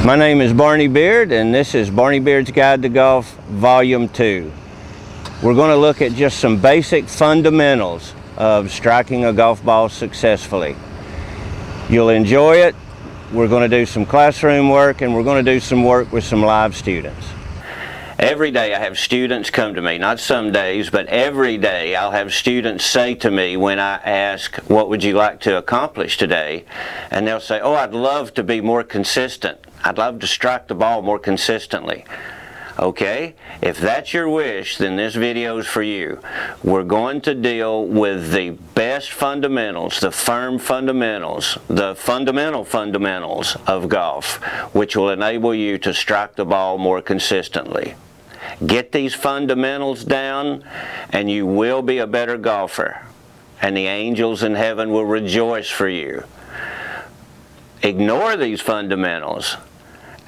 My name is Barney Beard, and this is Barney Beard's Guide to Golf, Volume 2. We're going to look at just some basic fundamentals of striking a golf ball successfully. You'll enjoy it. We're going to do some classroom work, and we're going to do some work with some live students. Every day I have students come to me, not some days, but every day I'll have students say to me when I ask, what would you like to accomplish today? And they'll say, oh, I'd love to be more consistent. I'd love to strike the ball more consistently. Okay, if that's your wish, then this video is for you. We're going to deal with the best fundamentals, the firm fundamentals, the fundamental fundamentals of golf, which will enable you to strike the ball more consistently. Get these fundamentals down, and you will be a better golfer, and the angels in heaven will rejoice for you. Ignore these fundamentals,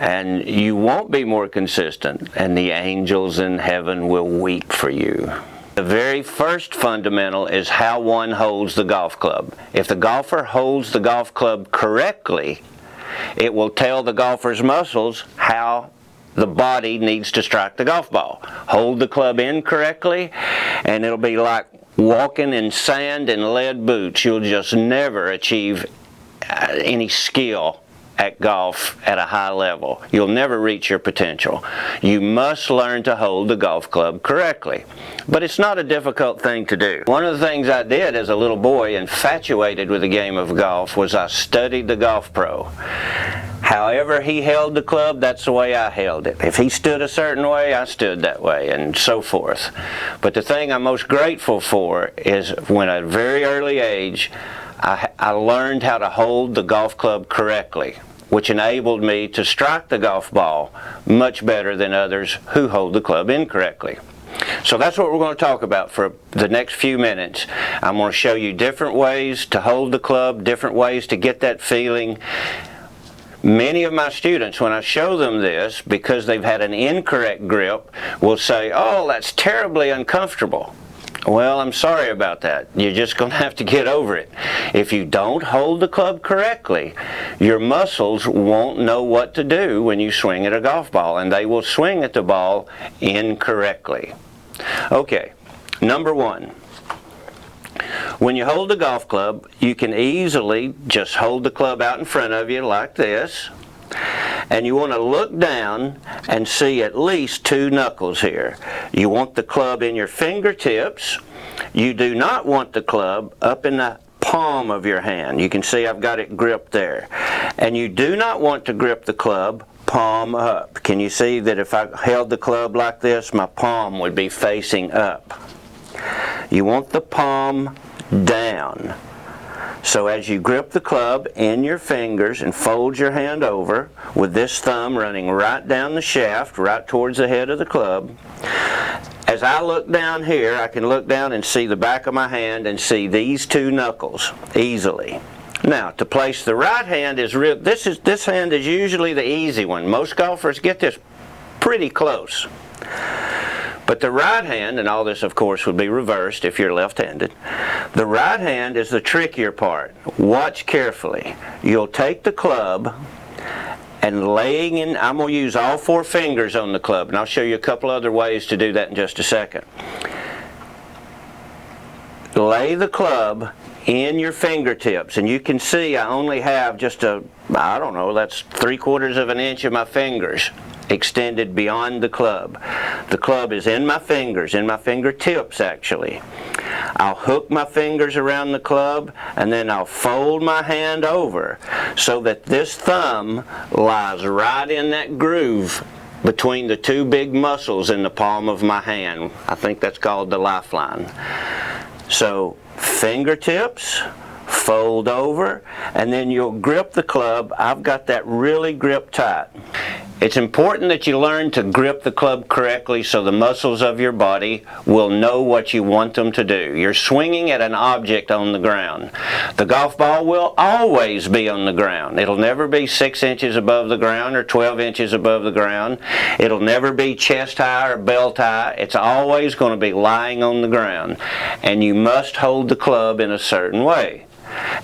and you won't be more consistent, and the angels in heaven will weep for you. The very first fundamental is how one holds the golf club. If the golfer holds the golf club correctly, it will tell the golfer's muscles how the body needs to strike the golf ball. Hold the club incorrectly, and it'll be like walking in sand and lead boots. You'll just never achieve any skill at golf at a high level. You'll never reach your potential. You must learn to hold the golf club correctly. But it's not a difficult thing to do. One of the things I did as a little boy, infatuated with the game of golf, was I studied the golf pro. However he held the club, that's the way I held it. If he stood a certain way, I stood that way, and so forth. But the thing I'm most grateful for is when at a very early age, I learned how to hold the golf club correctly, which enabled me to strike the golf ball much better than others who hold the club incorrectly. So that's what we're going to talk about for the next few minutes. I'm going to show you different ways to hold the club, different ways to get that feeling. Many of my students, when I show them this, because they've had an incorrect grip, will say, oh, that's terribly uncomfortable. Well, I'm sorry about that. You're just going to have to get over it. If you don't hold the club correctly, your muscles won't know what to do when you swing at a golf ball, and they will swing at the ball incorrectly. Okay, number one. When you hold the golf club, you can easily just hold the club out in front of you like this. And you want to look down and see at least two knuckles here. You want the club in your fingertips. You do not want the club up in the palm of your hand. You can see I've got it gripped there. And you do not want to grip the club palm up. Can you see that if I held the club like this, my palm would be facing up? You want the palm down. So as you grip the club in your fingers and fold your hand over with this thumb running right down the shaft, right towards the head of the club, as I look down here, I can look down and see the back of my hand and see these two knuckles easily. Now, to place the right hand is this hand is usually the easy one. Most golfers get this pretty close. But the right hand, and all this of course would be reversed if you're left-handed, the right hand is the trickier part. Watch carefully. You'll take the club and laying in, I'm going to use all four fingers on the club, and I'll show you a couple other ways to do that in just a second. Lay the club in your fingertips, and you can see I only have just I don't know, that's 3/4 of an inch of my fingers extended beyond the club. The club is in my fingers, in my fingertips actually. I'll hook my fingers around the club, and then I'll fold my hand over so that this thumb lies right in that groove between the two big muscles in the palm of my hand. I think that's called the lifeline. So fingertips, fold over, and then you'll grip the club. I've got that really gripped tight. It's important that you learn to grip the club correctly so the muscles of your body will know what you want them to do. You're swinging at an object on the ground. The golf ball will always be on the ground. It'll never be 6 inches above the ground or 12 inches above the ground. It'll never be chest high or belt high. It's always going to be lying on the ground. And you must hold the club in a certain way.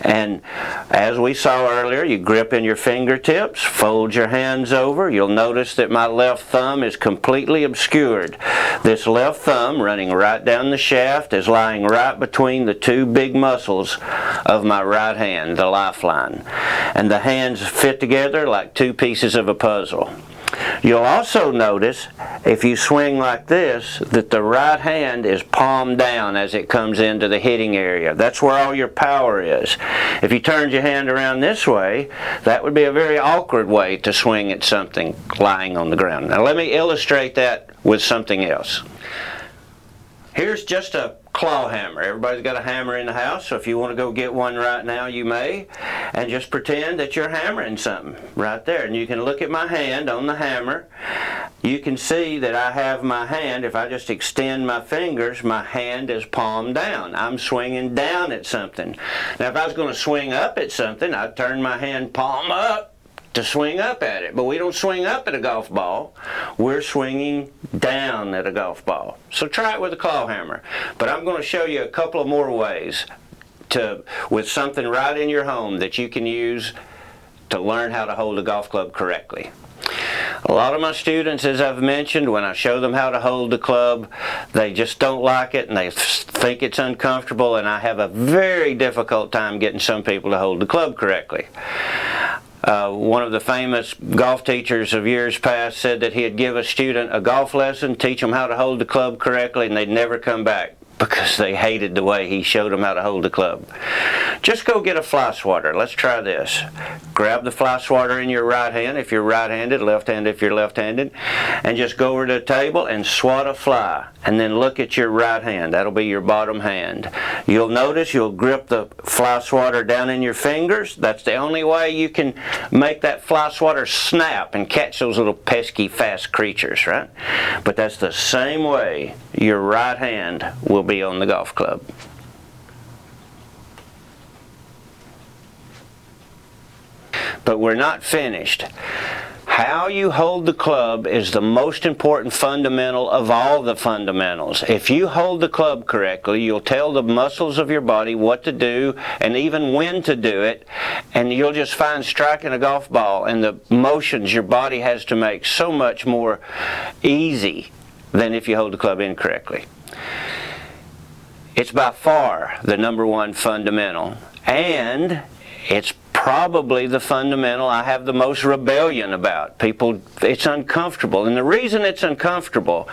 And as we saw earlier, you grip in your fingertips, fold your hands over. You'll notice that my left thumb is completely obscured. This left thumb, running right down the shaft, is lying right between the two big muscles of my right hand, the lifeline. And the hands fit together like two pieces of a puzzle. You'll also notice, if you swing like this, that the right hand is palm down as it comes into the hitting area. That's where all your power is. If you turned your hand around this way, that would be a very awkward way to swing at something lying on the ground. Now let me illustrate that with something else. Here's just a claw hammer. Everybody's got a hammer in the house, so if you want to go get one right now, you may. And just pretend that you're hammering something right there. And you can look at my hand on the hammer. You can see that I have my hand, if I just extend my fingers, my hand is palm down. I'm swinging down at something. Now if I was going to swing up at something, I'd turn my hand palm up to swing up at it. But we don't swing up at a golf ball. We're swinging down at a golf ball. So try it with a claw hammer. But I'm going to show you a couple of more ways with something right in your home that you can use to learn how to hold a golf club correctly. A lot of my students, as I've mentioned, when I show them how to hold the club, they just don't like it and they think it's uncomfortable, and I have a very difficult time getting some people to hold the club correctly. One of the famous golf teachers of years past said that he'd give a student a golf lesson, teach them how to hold the club correctly, and they'd never come back because they hated the way he showed them how to hold the club. Just go get a fly swatter. Let's try this. Grab the fly swatter in your right hand if you're right-handed, left-handed if you're left-handed, and just go over to the table and swat a fly. And then look at your right hand. That'll be your bottom hand. You'll notice you'll grip the fly swatter down in your fingers. That's the only way you can make that fly swatter snap and catch those little pesky fast creatures, right? But that's the same way your right hand will be on the golf club. But we're not finished. How you hold the club is the most important fundamental of all the fundamentals. If you hold the club correctly, you'll tell the muscles of your body what to do and even when to do it, and you'll just find striking a golf ball and the motions your body has to make so much more easy than if you hold the club incorrectly. It's by far the #1 fundamental, and it's probably the fundamental I have the most rebellion about. People, it's uncomfortable. And the reason it's uncomfortable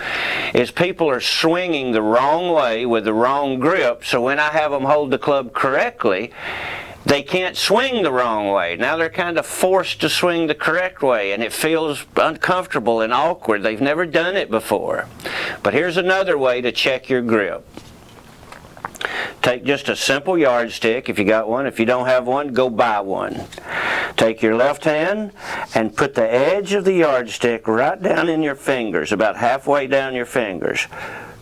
is people are swinging the wrong way with the wrong grip, so when I have them hold the club correctly, they can't swing the wrong way. Now they're kind of forced to swing the correct way, and it feels uncomfortable and awkward. They've never done it before. But here's another way to check your grip. Take just a simple yardstick if you got one. If you don't have one, go buy one. Take your left hand and put the edge of the yardstick right down in your fingers, about halfway down your fingers.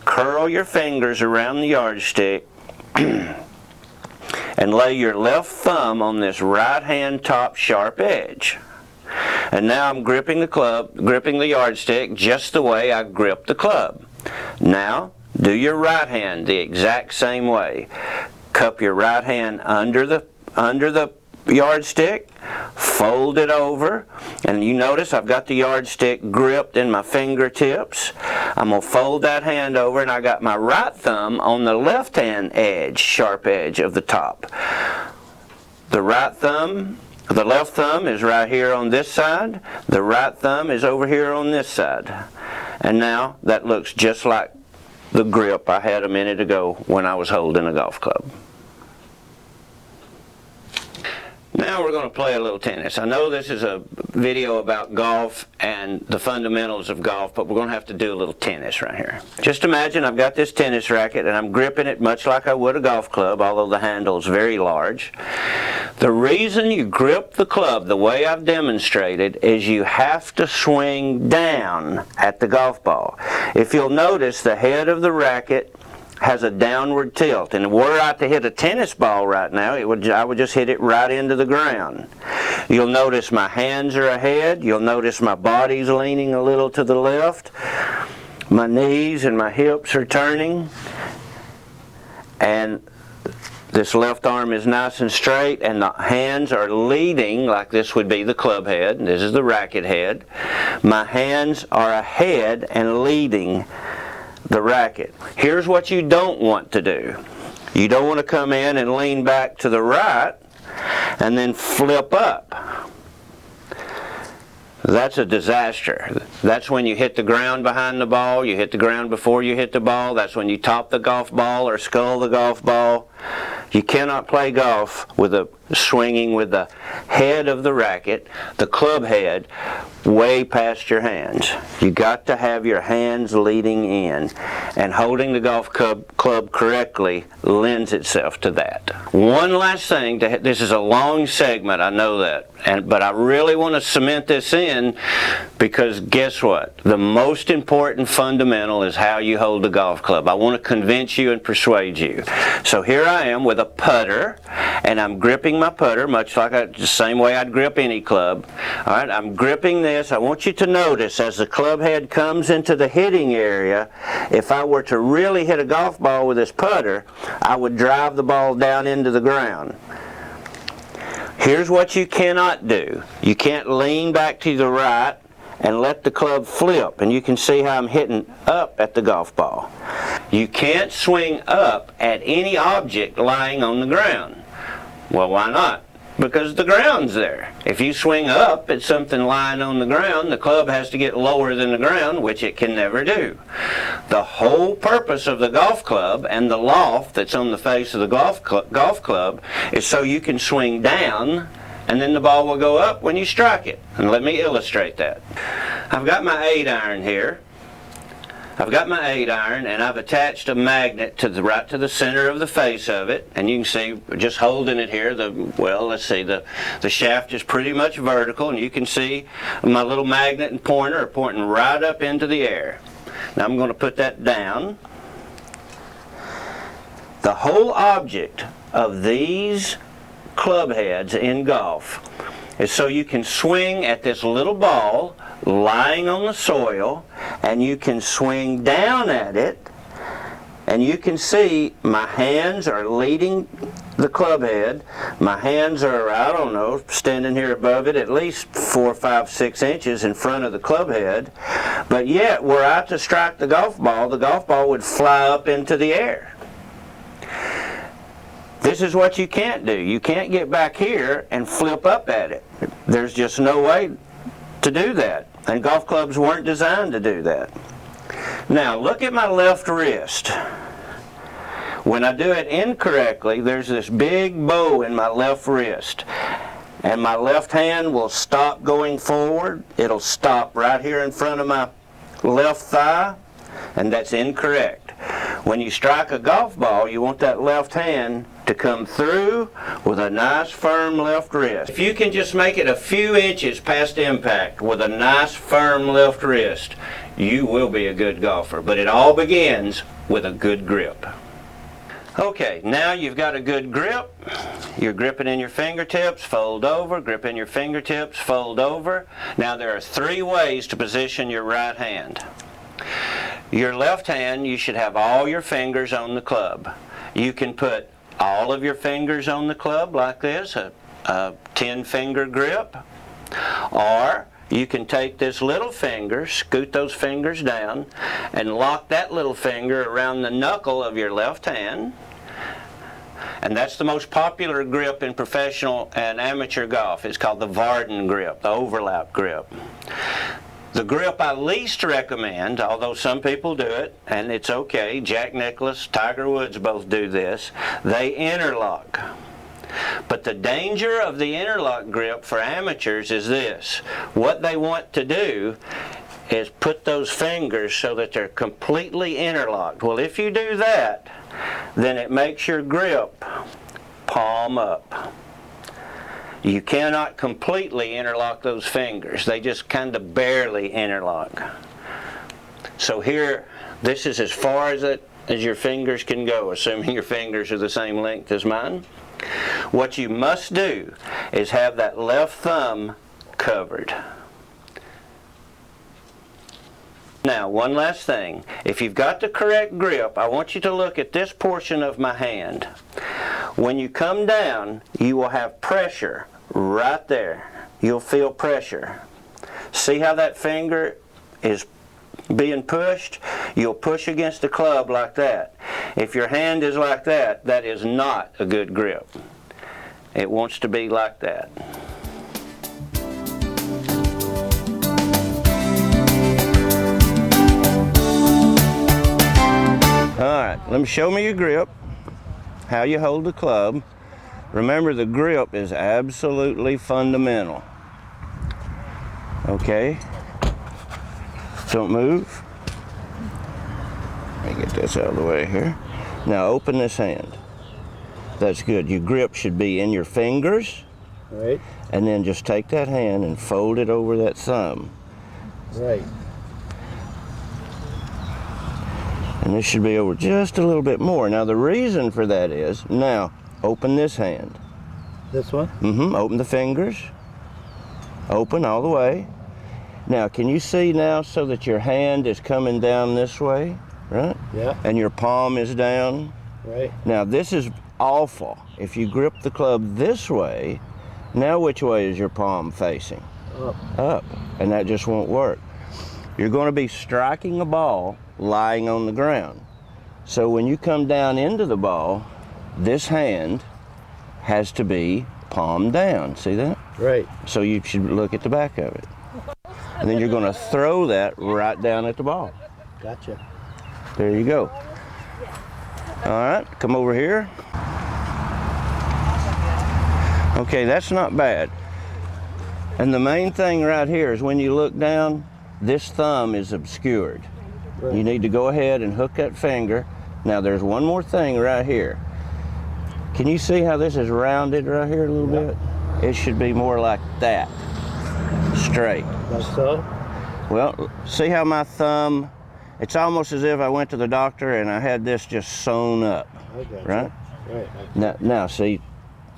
Curl your fingers around the yardstick and lay your left thumb on this right hand top sharp edge. And now I'm gripping the yardstick just the way I grip the club. Now do your right hand the exact same way. Cup your right hand under the yardstick, fold it over, and you notice I've got the yardstick gripped in my fingertips. I'm going to fold that hand over, and I got my right thumb on the left hand edge, sharp edge of the top. The left thumb is right here on this side. The right thumb is over here on this side. And now that looks just like the grip I had a minute ago when I was holding a golf club. Now we're going to play a little tennis. I know this is a video about golf and the fundamentals of golf, but we're going to have to do a little tennis right here. Just imagine I've got this tennis racket and I'm gripping it much like I would a golf club, although the handle is very large. The reason you grip the club the way I've demonstrated is you have to swing down at the golf ball. If you'll notice, the head of the racket has a downward tilt, and were I to hit a tennis ball right now, I would just hit it right into the ground. You'll notice my hands are ahead. You'll notice my body's leaning a little to the left. My knees and my hips are turning, and This left arm is nice and straight, and the hands are leading, like this would be the club head, and this is the racket head. My hands are ahead and leading the racket. Here's what you don't want to do. You don't want to come in and lean back to the right and then flip up. That's a disaster. That's when you hit the ground behind the ball, you hit the ground before you hit the ball, that's when you top the golf ball or scull the golf ball. You cannot play golf with swinging with the head of the racket, the club head, way past your hands. You got to have your hands leading in, and holding the golf club correctly lends itself to that. One last thing, this is a long segment, I know that, but I really want to cement this in, because guess what? The most important fundamental is how you hold the golf club. I want to convince you and persuade you. So here I am with a putter, and I'm gripping my putter much like the same way I'd grip any club. All right, I'm gripping this. I want you to notice as the club head comes into the hitting area, if I were to really hit a golf ball with this putter, I would drive the ball down into the ground. Here's what you cannot do. You can't lean back to the right and let the club flip, and you can see how I'm hitting up at the golf ball. You can't swing up at any object lying on the ground. Well, why not? Because the ground's there. If you swing up at something lying on the ground, the club has to get lower than the ground, which it can never do. The whole purpose of the golf club and the loft that's on the face of the golf club is so you can swing down, and then the ball will go up when you strike it. And let me illustrate that. I've got my 8-iron here. I've got my 8-iron, and I've attached a magnet right to the center of the face of it, and you can see just holding it here, the shaft is pretty much vertical, and you can see my little magnet and pointer are pointing right up into the air. Now I'm going to put that down. The whole object of these club heads in golf is so you can swing at this little ball lying on the soil, and you can swing down at it, and you can see my hands are leading the club head. My hands are, I don't know, standing here above it at least 4, 5, 6 inches in front of the club head, but yet were I to strike the golf ball would fly up into the air. This is what you can't do. You can't get back here and flip up at it. There's just no way to do that. And golf clubs weren't designed to do that. Now look at my left wrist. When I do it incorrectly, there's this big bow in my left wrist. And my left hand will stop going forward. It'll stop right here in front of my left thigh, and that's incorrect. When you strike a golf ball, you want that left hand to come through with a nice firm left wrist. If you can just make it a few inches past impact with a nice firm left wrist, you will be a good golfer. But it all begins with a good grip. Okay, now you've got a good grip. You're gripping in your fingertips, fold over, grip in your fingertips, fold over. Now there are 3 ways to position your right hand. Your left hand, you should have all your fingers on the club. You can put all of your fingers on the club like this, a 10-finger grip, or you can take this little finger, scoot those fingers down, and lock that little finger around the knuckle of your left hand. And that's the most popular grip in professional and amateur golf. It's called the Varden grip, the overlap grip. The grip I least recommend, although some people do it, and it's okay, Jack Nicklaus, Tiger Woods both do this, they interlock. But the danger of the interlock grip for amateurs is this. What they want to do is put those fingers so that they're completely interlocked. Well, if you do that, then it makes your grip palm up. You cannot completely interlock those fingers. They just kind of barely interlock. So here, this is as far as your fingers can go, assuming your fingers are the same length as mine. What you must do is have that left thumb covered. Now, one last thing. If you've got the correct grip, I want you to look at this portion of my hand. When you come down, you will have pressure right there. You'll feel pressure. See how that finger is being pushed? You'll push against the club like that. If your hand is like that, that is not a good grip. It wants to be like that. Alright, let me show me your grip, how you hold the club. Remember, the grip is absolutely fundamental. Okay? Don't move. Let me get this out of the way here. Now open this hand. That's good. Your grip should be in your fingers. Right. And then just take that hand and fold it over that thumb. Right. And this should be over just a little bit more. Now the reason for that is, now open this hand. This one? Mm-hmm. Open the fingers. Open all the way. Now can you see now so that your hand is coming down this way, right? Yeah. And your palm is down. Right. Now this is awful. If you grip the club this way, now which way is your palm facing? Up. Up. And that just won't work. You're going to be striking a ball lying on the ground. So when you come down into the ball, this hand has to be palm down. See that? Right. So you should look at the back of it. And then you're going to throw that right down at the ball. Gotcha. There you go. All right, come over here. Okay, that's not bad. And the main thing right here is when you look down, this thumb is obscured. Right. You need to go ahead and hook that finger. Now there's one more thing right here. Can you see how this is rounded right here a little bit? It should be more like that, straight. Like so? Well, see how my thumb, it's almost as if I went to the doctor and I had this just sewn up, I gotcha. right? Right. Now see,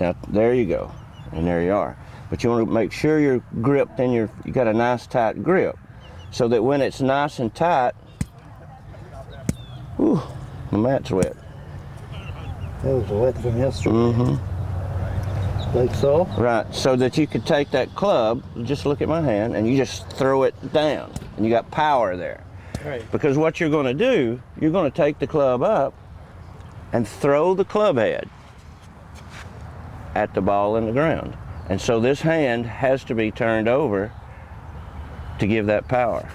now there you go, and there you are. But you want to make sure you're gripped and you got a nice tight grip, so that when it's nice and tight, whew, the mat's wet. That was wet from yesterday. Mm-hmm. Like so? Right, so that you could take that club, just look at my hand, and you just throw it down, and you got power there. Right. Because what you're going to do, you're going to take the club up and throw the club head at the ball in the ground. And so this hand has to be turned over to give that power.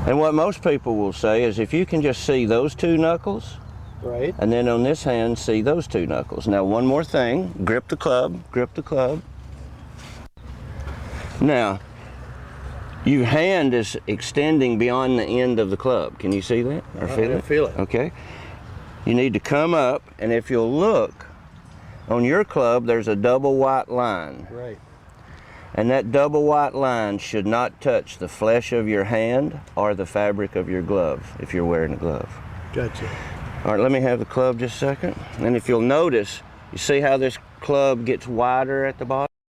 And what most people will say is if you can just see those two knuckles, Right. and then on this hand see those two knuckles. Now one more thing, grip the club, grip the club. Now, your hand is extending beyond the end of the club. Can you see that or feel it? I feel it. Okay. You need to come up, and if you'll look, on your club there's a double white line. Right. And that double white line should not touch the flesh of your hand or the fabric of your glove if you're wearing a glove. Gotcha. All right, let me have the club just a second. And if you'll notice, you see how this club gets wider at the bottom?